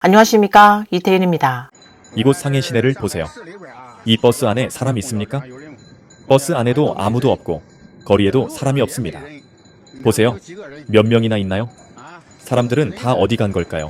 안녕하십니까, 이태윤입니다. 이곳 상해 시내를 보세요. 이 버스 안에 사람 있습니까? 버스 안에도 아무도 없고 거리에도 사람이 없습니다. 보세요. 몇 명이나 있나요? 사람들은 다 어디 간 걸까요?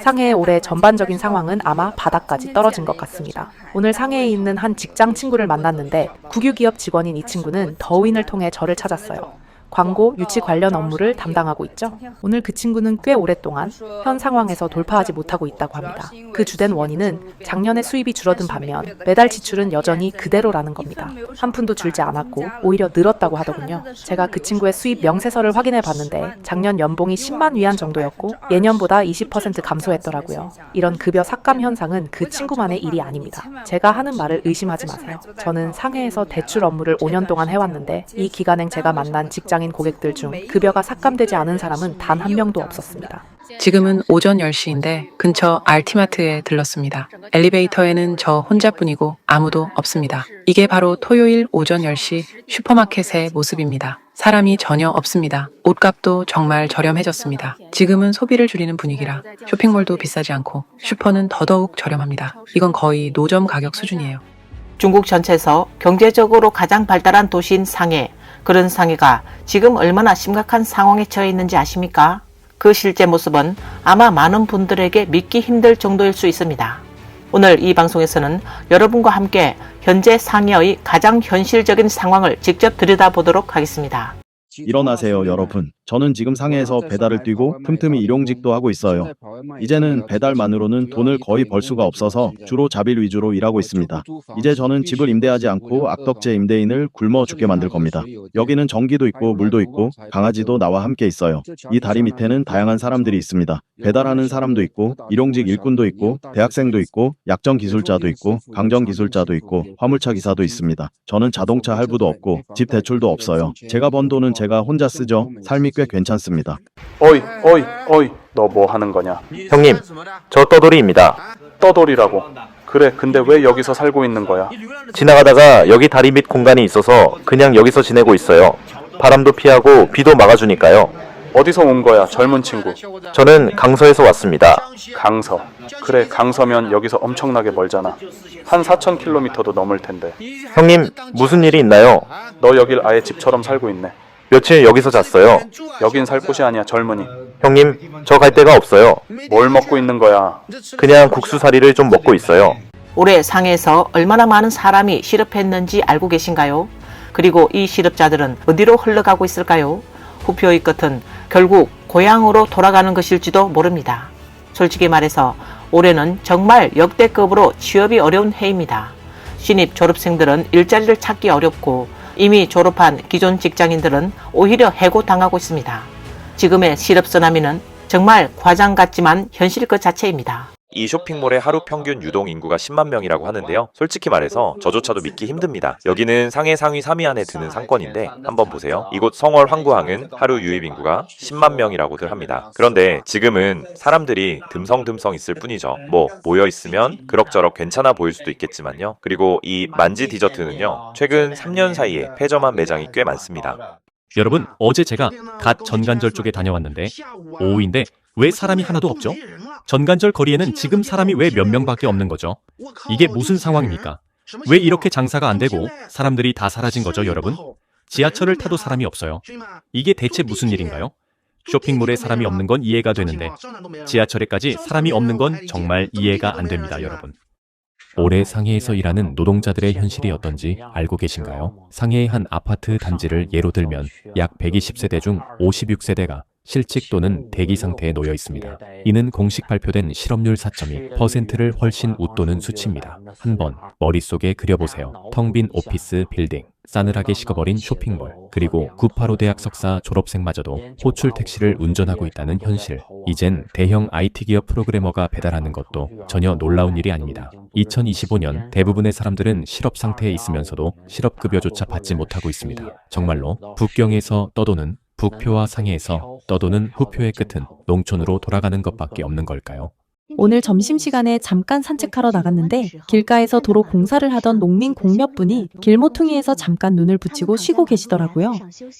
상해의 올해 전반적인 상황은 아마 바닥까지 떨어진 것 같습니다. 오늘 상해에 있는 한 직장 친구를 만났는데 국유기업 직원인 이 친구는 더윈을 통해 저를 찾았어요. 광고, 유치 관련 업무를 담당하고 있죠. 오늘 그 친구는 꽤 오랫동안 현 상황에서 돌파하지 못하고 있다고 합니다. 그 주된 원인은 작년에 수입이 줄어든 반면 매달 지출은 여전히 그대로라는 겁니다. 한 푼도 줄지 않았고 오히려 늘었다고 하더군요. 제가 그 친구의 수입 명세서를 확인해 봤는데 작년 연봉이 10만 위안 정도였고 예년보다 20% 감소했더라고요. 이런 급여 삭감 현상은 그 친구만의 일이 아닙니다. 제가 하는 말을 의심하지 마세요. 저는 상해에서 대출 업무를 5년 동안 해왔는데 이 기간엔 제가 만난 직장인 고객들 중 급여가 삭감되지 않은 사람은 단 한 명도 없었습니다. 지금은 오전 10시인데 근처 알티마트에 들렀습니다. 엘리베이터에는 저 혼자뿐이고 아무도 없습니다. 이게 바로 토요일 오전 10시 슈퍼마켓의 모습입니다. 사람이 전혀 없습니다. 옷값도 정말 저렴해졌습니다. 지금은 소비를 줄이는 분위기라 쇼핑몰도 비싸지 않고 슈퍼는 더더욱 저렴합니다. 이건 거의 노점 가격 수준이에요. 중국 전체에서 경제적으로 가장 발달한 도시인 상해. 그런 상해가 지금 얼마나 심각한 상황에 처해 있는지 아십니까? 그 실제 모습은 아마 많은 분들에게 믿기 힘들 정도일 수 있습니다. 오늘 이 방송에서는 여러분과 함께 현재 상해의 가장 현실적인 상황을 직접 들여다보도록 하겠습니다. 일어나세요, 여러분. 저는 지금 상해에서 배달을 뛰고 틈틈이 일용직도 하고 있어요. 이제는 배달만으로는 돈을 거의 벌 수가 없어서 주로 자빌 위주로 일하고 있습니다. 이제 저는 집을 임대하지 않고 악덕제 임대인을 굶어 죽게 만들 겁니다. 여기는 전기도 있고 물도 있고 강아지도 나와 함께 있어요. 이 다리 밑에는 다양한 사람들이 있습니다. 배달하는 사람도 있고 일용직 일꾼도 있고 대학생도 있고 약정 기술자도 있고 강정 기술자도 있고 화물차 기사도 있습니다. 저는 자동차 할부도 없고 집 대출도 없어요. 제가 번 돈은 제가 혼자 쓰죠. 삶이 꽤 괜찮습니다. 어이, 너 뭐 하는 거냐? 형님, 저 떠돌이입니다. 떠돌이라고. 그래, 근데 왜 여기서 살고 있는 거야? 지나가다가 여기 다리 밑 공간이 있어서 그냥 여기서 지내고 있어요. 바람도 피하고 비도 막아주니까요. 어디서 온 거야, 젊은 친구? 저는 강서에서 왔습니다. 강서. 그래, 강서면 여기서 엄청나게 멀잖아. 한 4,000km도 넘을 텐데. 형님, 무슨 일이 있나요? 너 여길 아예 집처럼 살고 있네. 며칠 여기서 잤어요. 여긴 살 곳이 아니야, 젊은이. 형님, 저 갈 데가 없어요. 뭘 먹고 있는 거야? 그냥 국수사리를 좀 먹고 있어요. 올해 상해에서 얼마나 많은 사람이 실업했는지 알고 계신가요? 그리고 이 실업자들은 어디로 흘러가고 있을까요? 후표의 끝은 결국 고향으로 돌아가는 것일지도 모릅니다. 솔직히 말해서 올해는 정말 역대급으로 취업이 어려운 해입니다. 신입 졸업생들은 일자리를 찾기 어렵고 이미 졸업한 기존 직장인들은 오히려 해고당하고 있습니다. 지금의 실업 쓰나미는 정말 과장 같지만 현실 그 자체입니다. 이 쇼핑몰의 하루 평균 유동 인구가 10만 명이라고 하는데요. 솔직히 말해서 저조차도 믿기 힘듭니다. 여기는 상해 상위 3위 안에 드는 상권인데 한번 보세요. 이곳 성월 황구항은 하루 유입 인구가 10만 명이라고들 합니다. 그런데 지금은 사람들이 듬성듬성 있을 뿐이죠. 모여 있으면 그럭저럭 괜찮아 보일 수도 있겠지만요. 그리고 이 만지 디저트는요. 최근 3년 사이에 폐점한 매장이 꽤 많습니다. 여러분, 어제 제가 갓 전간절 쪽에 다녀왔는데 오후인데 왜 사람이 하나도 없죠? 전간절 거리에는 지금 사람이 왜 몇 명밖에 없는 거죠? 이게 무슨 상황입니까? 왜 이렇게 장사가 안 되고 사람들이 다 사라진 거죠, 여러분? 지하철을 타도 사람이 없어요. 이게 대체 무슨 일인가요? 쇼핑몰에 사람이 없는 건 이해가 되는데 지하철에까지 사람이 없는 건 정말 이해가 안 됩니다, 여러분. 올해 상해에서 일하는 노동자들의 현실이 어떤지 알고 계신가요? 상해의 한 아파트 단지를 예로 들면 약 120세대 중 56세대가 실직 또는 대기 상태에 놓여 있습니다. 이는 공식 발표된 실업률 4.2%를 훨씬 웃도는 수치입니다. 한번 머릿속에 그려보세요. 텅 빈 오피스 빌딩, 싸늘하게 식어버린 쇼핑몰, 그리고 985 대학 석사 졸업생마저도 호출 택시를 운전하고 있다는 현실. 이젠 대형 IT 기업 프로그래머가 배달하는 것도 전혀 놀라운 일이 아닙니다. 2025년 대부분의 사람들은 실업 상태에 있으면서도 실업급여조차 받지 못하고 있습니다. 정말로 북경에서 떠도는 북표와 상해에서 떠도는 후표의 끝은 농촌으로 돌아가는 것밖에 없는 걸까요? 오늘 점심시간에 잠깐 산책하러 나갔는데 길가에서 도로 공사를 하던 농민 공몇 분이 길모퉁이에서 잠깐 눈을 붙이고 쉬고 계시더라고요.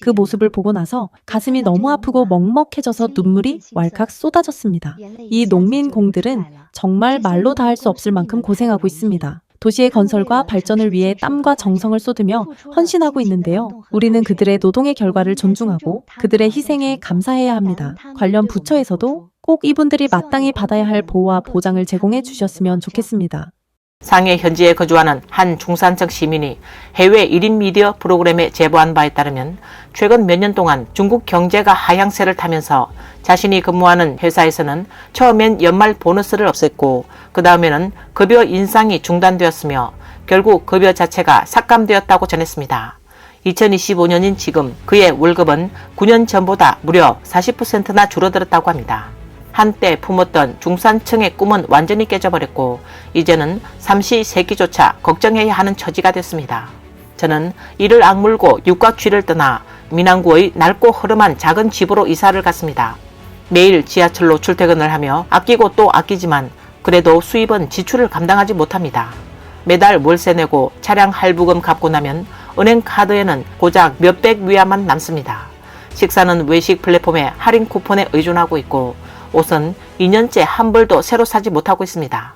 그 모습을 보고 나서 가슴이 너무 아프고 먹먹해져서 눈물이 왈칵 쏟아졌습니다. 이 농민 공들은 정말 말로 다 할 수 없을 만큼 고생하고 있습니다. 도시의 건설과 발전을 위해 땀과 정성을 쏟으며 헌신하고 있는데요. 우리는 그들의 노동의 결과를 존중하고 그들의 희생에 감사해야 합니다. 관련 부처에서도 꼭 이분들이 마땅히 받아야 할 보호와 보장을 제공해 주셨으면 좋겠습니다. 상해 현지에 거주하는 한 중산층 시민이 해외 1인 미디어 프로그램에 제보한 바에 따르면 최근 몇 년 동안 중국 경제가 하향세를 타면서 자신이 근무하는 회사에서는 처음엔 연말 보너스를 없앴고 그 다음에는 급여 인상이 중단되었으며 결국 급여 자체가 삭감되었다고 전했습니다. 2025년인 지금 그의 월급은 9년 전보다 무려 40%나 줄어들었다고 합니다. 한때 품었던 중산층의 꿈은 완전히 깨져버렸고 이제는 삼시세끼조차 걱정해야 하는 처지가 됐습니다. 저는 이를 악물고 육각쥐를 떠나 민항구의 낡고 허름한 작은 집으로 이사를 갔습니다. 매일 지하철로 출퇴근을 하며 아끼고 또 아끼지만 그래도 수입은 지출을 감당하지 못합니다. 매달 월세 내고 차량 할부금 갚고 나면 은행 카드에는 고작 몇백 위안만 남습니다. 식사는 외식 플랫폼의 할인 쿠폰에 의존하고 있고 옷은 2년째 한 벌도 새로 사지 못하고 있습니다.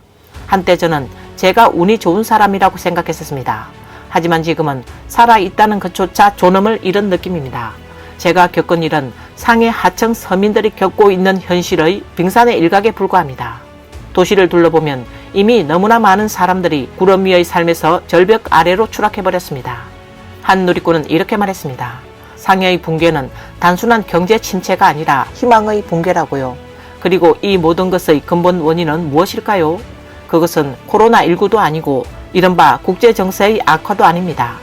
한때 저는 제가 운이 좋은 사람이라고 생각했었습니다. 하지만 지금은 살아있다는 것조차 존엄을 잃은 느낌입니다. 제가 겪은 일은 상해 하층 서민들이 겪고 있는 현실의 빙산의 일각에 불과합니다. 도시를 둘러보면 이미 너무나 많은 사람들이 구름 위의 삶에서 절벽 아래로 추락해버렸습니다. 한 누리꾼은 이렇게 말했습니다. 상해의 붕괴는 단순한 경제 침체가 아니라 희망의 붕괴라고요. 그리고 이 모든 것의 근본 원인은 무엇일까요? 그것은 코로나19도 아니고 이른바 국제정세의 악화도 아닙니다.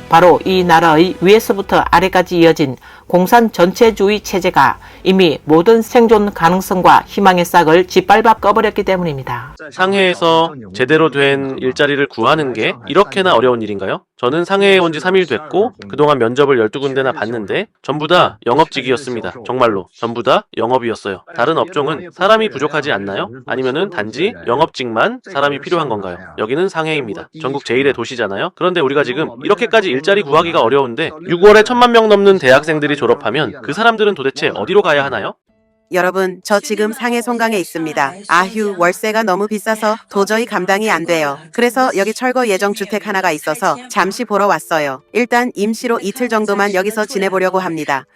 바로 이 나라의 위에서부터 아래까지 이어진 공산 전체주의 체제가 이미 모든 생존 가능성과 희망의 싹을 짓밟아 꺼버렸기 때문입니다. 상해에서 제대로 된 일자리를 구하는 게 이렇게나 어려운 일인가요? 저는 상해에 온 지 3일 됐고 그동안 면접을 12군데나 봤는데 전부 다 영업직이었습니다. 정말로 전부 다 영업이었어요. 다른 업종은 사람이 부족하지 않나요? 아니면은 단지 영업직만 사람이 필요한 건가요? 여기는 상해입니다. 전국 제1의 도시잖아요. 그런데 우리가 지금 이렇게까지 일자리 구하기가 어려운데 6월에 1000만 명 넘는 대학생들이 졸업하면 그 사람들은 도대체 어디로 가야 하나요? 여러분, 저 지금 상해 송강에 있습니다. 아휴, 월세가 너무 비싸서 도저히 감당이 안 돼요. 그래서 여기 철거 예정 주택 하나가 있어서 잠시 보러 왔어요. 일단 임시로 이틀 정도만 여기서 지내보려고 합니다.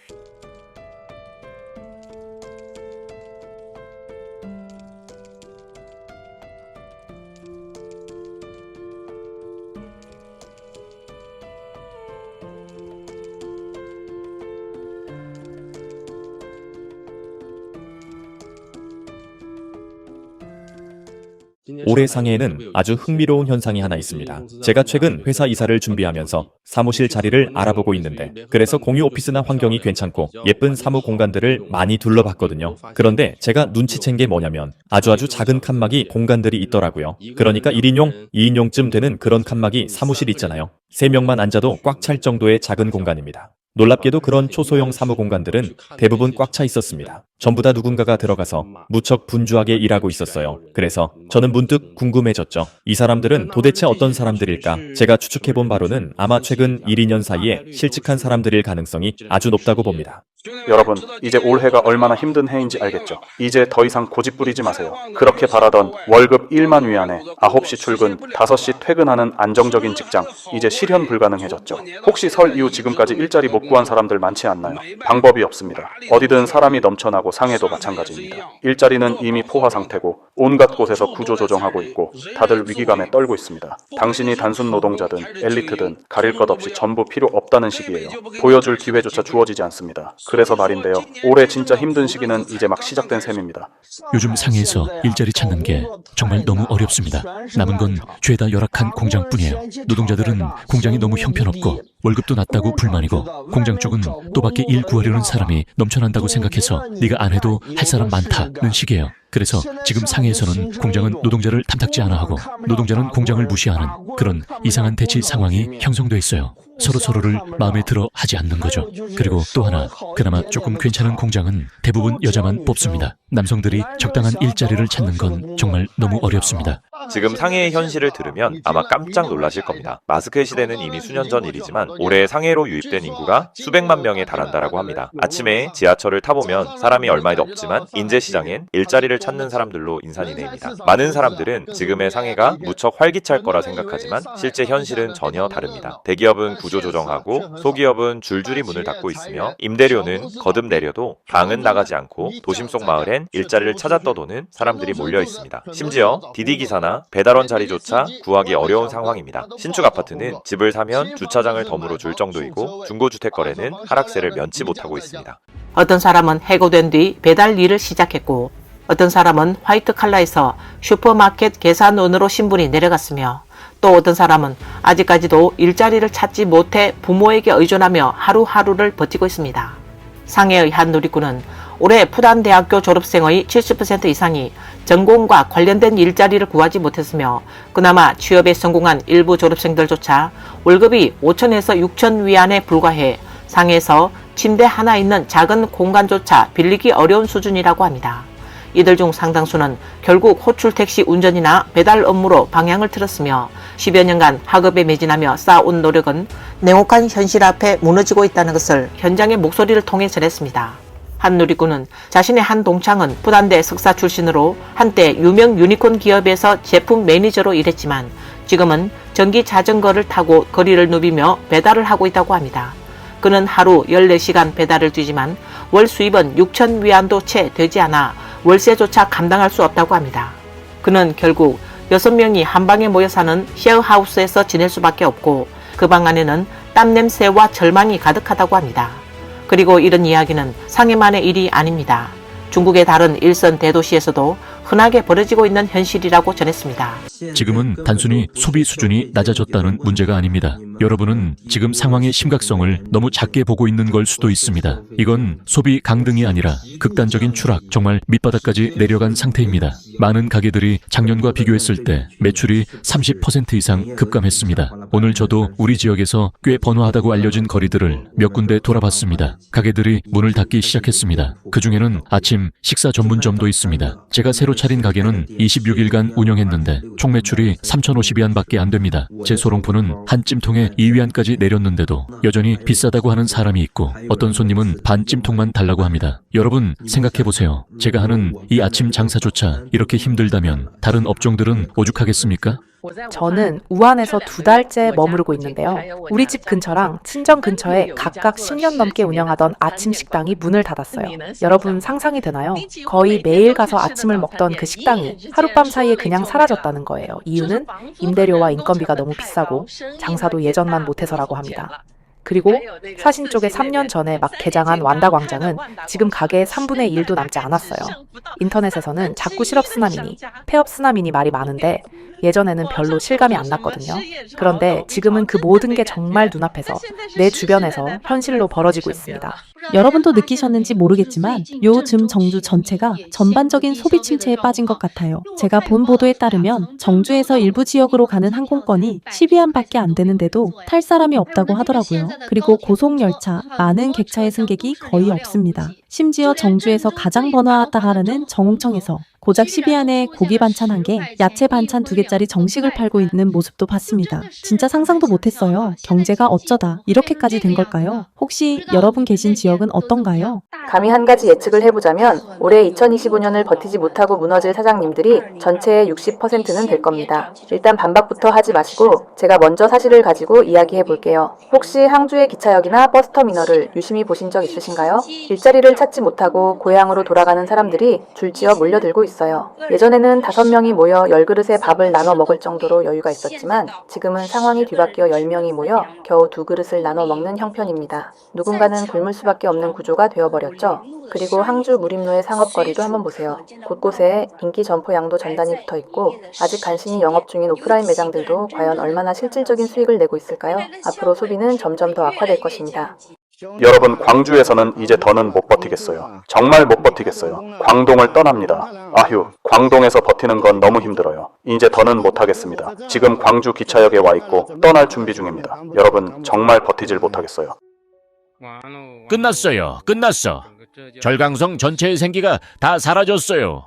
올해 상해에는 아주 흥미로운 현상이 하나 있습니다. 제가 최근 회사 이사를 준비하면서 사무실 자리를 알아보고 있는데 그래서 공유 오피스나 환경이 괜찮고 예쁜 사무 공간들을 많이 둘러봤거든요. 그런데 제가 눈치챈 게 뭐냐면 아주 작은 칸막이 공간들이 있더라고요. 그러니까 1인용, 2인용쯤 되는 그런 칸막이 사무실 있잖아요. 3명만 앉아도 꽉 찰 정도의 작은 공간입니다. 놀랍게도 그런 초소형 사무 공간들은 대부분 꽉 차 있었습니다. 전부 다 누군가가 들어가서 무척 분주하게 일하고 있었어요. 그래서 저는 문득 궁금해졌죠. 이 사람들은 도대체 어떤 사람들일까? 제가 추측해본 바로는 아마 최근 1, 2년 사이에 실직한 사람들일 가능성이 아주 높다고 봅니다. 여러분, 이제 올해가 얼마나 힘든 해인지 알겠죠? 이제 더 이상 고집 부리지 마세요. 그렇게 바라던 월급 1만 위안에 9시 출근, 5시 퇴근하는 안정적인 직장, 이제 실현 불가능해졌죠. 혹시 설 이후 지금까지 일자리 못 구한 사람들 많지 않나요? 방법이 없습니다. 어디든 사람이 넘쳐나고 상해도 마찬가지입니다. 일자리는 이미 포화 상태고 온갖 곳에서 구조조정하고 있고 다들 위기감에 떨고 있습니다. 당신이 단순 노동자든 엘리트든 가릴 것 없이 전부 필요 없다는 시기예요. 보여줄 기회조차 주어지지 않습니다. 그래서 말인데요. 올해 진짜 힘든 시기는 이제 막 시작된 셈입니다. 요즘 상해에서 일자리 찾는 게 정말 너무 어렵습니다. 남은 건 죄다 열악한 공장뿐이에요. 노동자들은 공장이 너무 형편없고 월급도 낮다고 불만이고 공장 쪽은 또 밖에 일 구하려는 사람이 넘쳐난다고 생각해서 네가 안 해도 할 사람 많다는 식이에요. 그래서 지금 상해에서는 공장은 노동자를 탐탁지 않아 하고 노동자는 공장을 무시하는 그런 이상한 대치 상황이 형성돼 있어요. 서로를 마음에 들어 하지 않는 거죠. 그리고 또 하나, 그나마 조금 괜찮은 공장은 대부분 여자만 뽑습니다. 남성들이 적당한 일자리를 찾는 건 정말 너무 어렵습니다. 지금 상해의 현실을 들으면 아마 깜짝 놀라실 겁니다. 마스크 시대는 이미 수년 전 일이지만 올해 상해로 유입된 인구가 수백만 명에 달한다라고 합니다. 아침에 지하철을 타보면 사람이 얼마에도 없지만 인재시장엔 일자리를 찾는 사람들로 인산인해입니다. 많은 사람들은 지금의 상해가 무척 활기찰 거라 생각하지만 실제 현실은 전혀 다릅니다. 대기업은 구조조정하고 소기업은 줄줄이 문을 닫고 있으며 임대료는 거듭 내려도 방은 나가지 않고 도심 속 마을엔 일자리를 찾아 떠도는 사람들이 몰려 있습니다. 심지어 디디기사나 배달원 자리조차 구하기 어려운 상황입니다. 신축 아파트는 집을 사면 주차장을 덤으로 줄 정도이고 중고주택 거래는 하락세를 면치 못하고 있습니다. 어떤 사람은 해고된 뒤 배달 일을 시작했고 어떤 사람은 화이트 칼라에서 슈퍼마켓 계산원으로 신분이 내려갔으며 또 어떤 사람은 아직까지도 일자리를 찾지 못해 부모에게 의존하며 하루하루를 버티고 있습니다. 상해의 한 누리꾼은 올해 푸단대학교 졸업생의 70% 이상이 전공과 관련된 일자리를 구하지 못했으며 그나마 취업에 성공한 일부 졸업생들조차 월급이 5천에서 6천 위안에 불과해 상해에서 침대 하나 있는 작은 공간조차 빌리기 어려운 수준이라고 합니다. 이들 중 상당수는 결국 호출 택시 운전이나 배달 업무로 방향을 틀었으며 10여 년간 학업에 매진하며 쌓아온 노력은 냉혹한 현실 앞에 무너지고 있다는 것을 현장의 목소리를 통해 전했습니다. 한 누리꾼은 자신의 한 동창은 부단대 석사 출신으로 한때 유명 유니콘 기업에서 제품 매니저로 일했지만 지금은 전기 자전거를 타고 거리를 누비며 배달을 하고 있다고 합니다. 그는 하루 14시간 배달을 뛰지만 월 수입은 6천 위안도 채 되지 않아 월세조차 감당할 수 없다고 합니다. 그는 결국 6명이 한 방에 모여 사는 셰어하우스에서 지낼 수밖에 없고 그 방 안에는 땀냄새와 절망이 가득하다고 합니다. 그리고 이런 이야기는 상해만의 일이 아닙니다. 중국의 다른 일선 대도시에서도 흔하게 벌어지고 있는 현실이라고 전했습니다. 지금은 단순히 소비 수준이 낮아졌다는 문제가 아닙니다. 여러분은 지금 상황의 심각성을 너무 작게 보고 있는 걸 수도 있습니다. 이건 소비 강등이 아니라 극단적인 추락, 정말 밑바닥까지 내려간 상태입니다. 많은 가게들이 작년과 비교했을 때 매출이 30% 이상 급감했습니다. 오늘 저도 우리 지역에서 꽤 번화하다고 알려진 거리들을 몇 군데 돌아봤습니다. 가게들이 문을 닫기 시작했습니다. 그 중에는 아침 식사 전문점도 있습니다. 제가 새로 차린 가게는 26일간 운영했는데 총 매출이 3,050위안밖에 안 됩니다. 제 소롱포는 한 찜통에 2위안까지 내렸는데도 여전히 비싸다고 하는 사람이 있고 어떤 손님은 반 찜통만 달라고 합니다. 여러분 생각해보세요. 제가 하는 이 아침 장사조차 이렇게 힘들다면 다른 업종들은 오죽하겠습니까? 저는 우한에서 2달째 머무르고 있는데요. 우리 집 근처랑 친정 근처에 각각 10년 넘게 운영하던 아침 식당이 문을 닫았어요. 여러분 상상이 되나요? 거의 매일 가서 아침을 먹던 그 식당이 하룻밤 사이에 그냥 사라졌다는 거예요. 이유는 임대료와 인건비가 너무 비싸고 장사도 예전만 못해서라고 합니다. 그리고 사신 쪽에 3년 전에 막 개장한 완다광장은 지금 가게의 3분의 1도 남지 않았어요. 인터넷에서는 자꾸 실업쓰나미니, 폐업쓰나미니 말이 많은데 예전에는 별로 실감이 안 났거든요. 그런데 지금은 그 모든 게 정말 눈앞에서 내 주변에서 현실로 벌어지고 있습니다. 여러분도 느끼셨는지 모르겠지만 요즘 정주 전체가 전반적인 소비 침체에 빠진 것 같아요. 제가 본 보도에 따르면 정주에서 일부 지역으로 가는 항공권이 12위안밖에 안 되는데도 탈 사람이 없다고 하더라고요. 그리고 고속열차, 많은 객차의 승객이 거의 없습니다. 심지어 정주에서 가장 번화하다 하라는 정홍청에서 고작 12위안에 고기 반찬 1개, 야채 반찬 2개짜리 정식을 팔고 있는 모습도 봤습니다. 진짜 상상도 못했어요. 경제가 어쩌다 이렇게까지 된 걸까요? 혹시 여러분 계신 지역은 어떤가요? 감히 한 가지 예측을 해보자면 올해 2025년을 버티지 못하고 무너질 사장님들이 전체의 60%는 될 겁니다. 일단 반박부터 하지 마시고 제가 먼저 사실을 가지고 이야기해 볼게요. 혹시 항주의 기차역이나 버스터미널을 유심히 보신 적 있으신가요? 일자리를 찾지 못하고 고향으로 돌아가는 사람들이 줄지어 몰려들고 있어요. 예전에는 5명이 모여 10그릇의 밥을 나눠 먹을 정도로 여유가 있었지만 지금은 상황이 뒤바뀌어 10명이 모여 겨우 2그릇을 나눠 먹는 형편입니다. 누군가는 굶을 수밖에 없는 구조가 되어버렸죠. 그리고 항주 무림로의 상업거리도 한번 보세요. 곳곳에 인기 점포양도 전단이 붙어있고 아직 간신히 영업 중인 오프라인 매장들도 과연 얼마나 실질적인 수익을 내고 있을까요? 앞으로 소비는 점점 더 악화될 것입니다. 여러분, 광주에서는 이제 더는 못 버티겠어요. 정말 못 버티겠어요. 광동을 떠납니다. 아휴, 광동에서 버티는 건 너무 힘들어요. 이제 더는 못하겠습니다. 지금 광주 기차역에 와 있고 떠날 준비 중입니다. 여러분, 정말 버티질 못하겠어요. 끝났어요. 끝났어. 절강성 전체의 생기가 다 사라졌어요.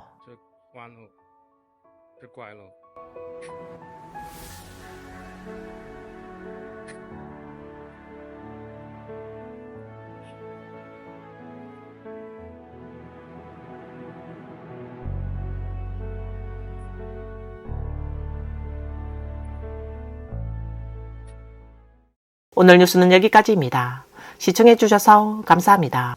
오늘 뉴스는 여기까지입니다. 시청해주셔서 감사합니다.